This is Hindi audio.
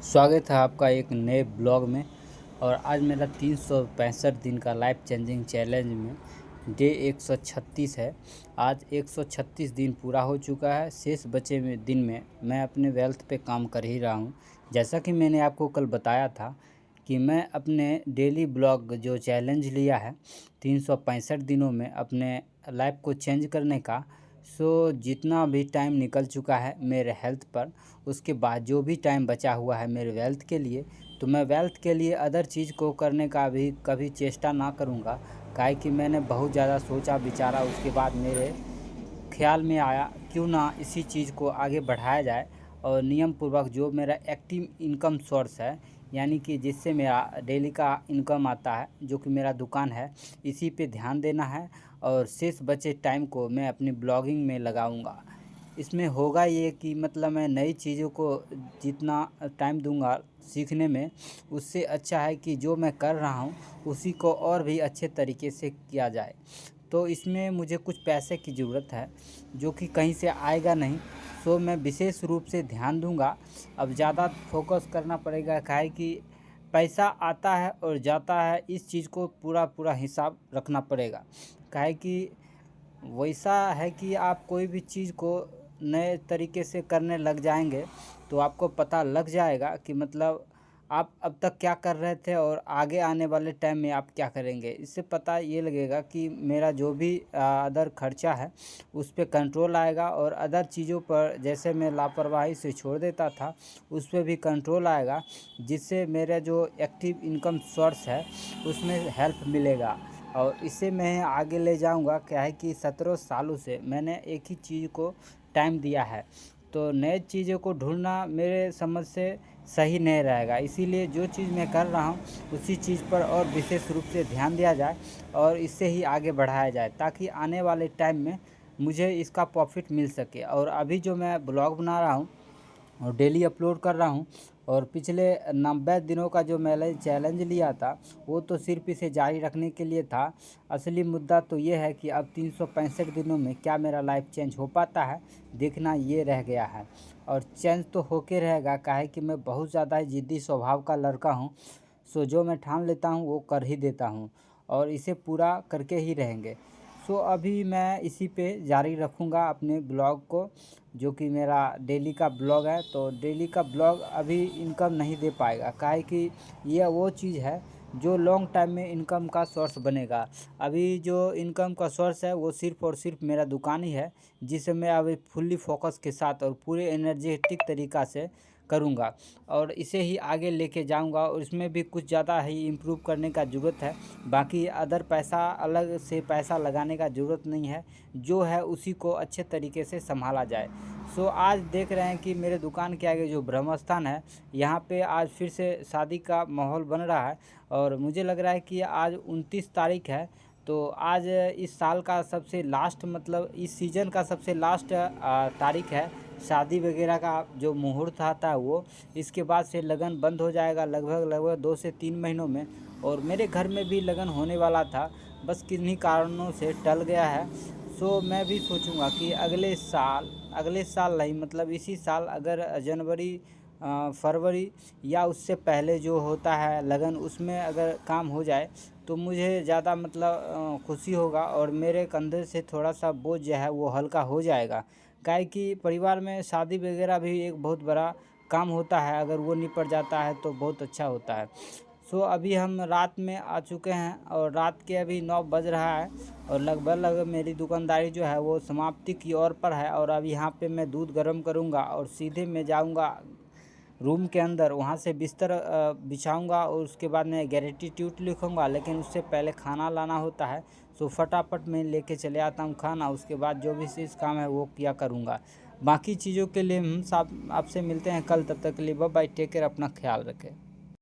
स्वागत है आपका एक नए ब्लॉग में। और आज मेरा 365 दिन का लाइफ चेंजिंग चैलेंज में डे 136 है। आज 136 दिन पूरा हो चुका है। शेष बचे में दिन में मैं अपने वेल्थ पे काम कर ही रहा हूँ। जैसा कि मैंने आपको कल बताया था कि मैं अपने डेली ब्लॉग जो चैलेंज लिया है 365 दिनों में अपने लाइफ को चेंज करने का, जितना भी टाइम निकल चुका है मेरे हेल्थ पर, उसके बाद जो भी टाइम बचा हुआ है मेरे वेल्थ के लिए, तो मैं वेल्थ के लिए अदर चीज़ को करने का भी कभी चेष्टा ना करूँगा। काहे कि मैंने बहुत ज़्यादा सोचा विचारा, उसके बाद मेरे ख्याल में आया क्यों ना इसी चीज़ को आगे बढ़ाया जाए और नियम पूर्वक जो मेरा एक्टिव इनकम सोर्स है, यानी कि जिससे मेरा डेली का इनकम आता है, जो कि मेरा दुकान है, इसी पे ध्यान देना है। और शेष बचे टाइम को मैं अपनी ब्लॉगिंग में लगाऊंगा। इसमें होगा ये कि मतलब मैं नई चीज़ों को जितना टाइम दूंगा सीखने में, उससे अच्छा है कि जो मैं कर रहा हूँ उसी को और भी अच्छे तरीके से किया जाए। तो इसमें मुझे कुछ पैसे की ज़रूरत है जो कि कहीं से आएगा नहीं, मैं विशेष रूप से ध्यान दूंगा। अब ज़्यादा फोकस करना पड़ेगा, काहे कि पैसा आता है और जाता है, इस चीज़ को पूरा पूरा हिसाब रखना पड़ेगा। काहे कि वैसा है कि आप कोई भी चीज़ को नए तरीके से करने लग जाएंगे तो आपको पता लग जाएगा कि मतलब आप अब तक क्या कर रहे थे और आगे आने वाले टाइम में आप क्या करेंगे। इससे पता ये लगेगा कि मेरा जो भी अदर खर्चा है उस पे कंट्रोल आएगा, और अदर चीज़ों पर जैसे मैं लापरवाही से छोड़ देता था उस पे भी कंट्रोल आएगा, जिससे मेरा जो एक्टिव इनकम सोर्स है उसमें हेल्प मिलेगा। और इसे मैं आगे ले जाऊंगा। क्या है कि 17 सालों से मैंने एक ही चीज़ को टाइम दिया है, तो नए चीज़ों को ढूंढना मेरे समझ से सही नहीं रहेगा। इसीलिए जो चीज़ मैं कर रहा हूँ उसी चीज़ पर और विशेष रूप से ध्यान दिया जाए और इससे ही आगे बढ़ाया जाए, ताकि आने वाले टाइम में मुझे इसका प्रॉफिट मिल सके। और अभी जो मैं ब्लॉग बना रहा हूँ और डेली अपलोड कर रहा हूँ, और पिछले 90 दिनों का जो मैंने चैलेंज लिया था वो तो सिर्फ इसे जारी रखने के लिए था। असली मुद्दा तो ये है कि अब 365 दिनों में क्या मेरा लाइफ चेंज हो पाता है, देखना ये रह गया है। और चेंज तो होके रहेगा, काहे कि मैं बहुत ज़्यादा ही ज़िद्दी स्वभाव का लड़का हूँ। जो मैं ठान लेता हूँ वो कर ही देता हूँ, और इसे पूरा करके ही रहेंगे। अभी मैं इसी पे जारी रखूँगा अपने ब्लॉग को, जो कि मेरा डेली का ब्लॉग है। तो डेली का ब्लॉग अभी इनकम नहीं दे पाएगा, काहे कि यह वो चीज़ है जो लॉन्ग टाइम में इनकम का सोर्स बनेगा। अभी जो इनकम का सोर्स है वो सिर्फ़ और सिर्फ मेरा दुकान ही है, जिसे मैं अभी फुल्ली फोकस के साथ और पूरे एनर्जेटिक तरीक़ा से करूँगा और इसे ही आगे लेके जाऊँगा। और इसमें भी कुछ ज़्यादा ही इम्प्रूव करने का ज़रूरत है। बाकी अदर पैसा अलग से पैसा लगाने का ज़रूरत नहीं है, जो है उसी को अच्छे तरीके से संभाला जाए। आज देख रहे हैं कि मेरे दुकान के आगे जो ब्रह्म स्थान है, यहाँ पे आज फिर से शादी का माहौल बन रहा है। और मुझे लग रहा है कि आज 29 तारीख है, तो आज इस साल का सबसे लास्ट, मतलब इस सीज़न का सबसे लास्ट तारीख है। शादी वगैरह का जो मुहूर्त आता है वो, इसके बाद से लगन बंद हो जाएगा लगभग 2 से 3 महीनों में। और मेरे घर में भी लगन होने वाला था, बस किन्हीं कारणों से टल गया है। मैं भी सोचूंगा कि अगले साल नहीं, मतलब इसी साल अगर जनवरी फरवरी या उससे पहले जो होता है लगन, उसमें अगर काम हो जाए तो मुझे ज़्यादा मतलब खुशी होगा, और मेरे कंधे से थोड़ा सा बोझ जो है वो हल्का हो जाएगा। काहे कि परिवार में शादी वगैरह भी एक बहुत बड़ा काम होता है, अगर वो निपट जाता है तो बहुत अच्छा होता है। अभी हम रात में आ चुके हैं और रात के अभी 9 बज रहा है, और लगभग मेरी दुकानदारी जो है वो समाप्ति की ओर पर है। और अब यहाँ पे मैं दूध गर्म करूँगा और सीधे मैं जाऊँगा रूम के अंदर, वहाँ से बिस्तर बिछाऊँगा और उसके बाद मैं ग्रेटिट्यूड लिखूँगा। लेकिन उससे पहले खाना लाना होता है, फटाफट मैं लेके चले आता हूँ खाना। उसके बाद जो भी चीज़ काम है वो किया करूँगा। बाकी चीज़ों के लिए हम सब आपसे मिलते हैं कल, तब तक के लिए बाय बाय, टेक केयर, अपना ख्याल रखें।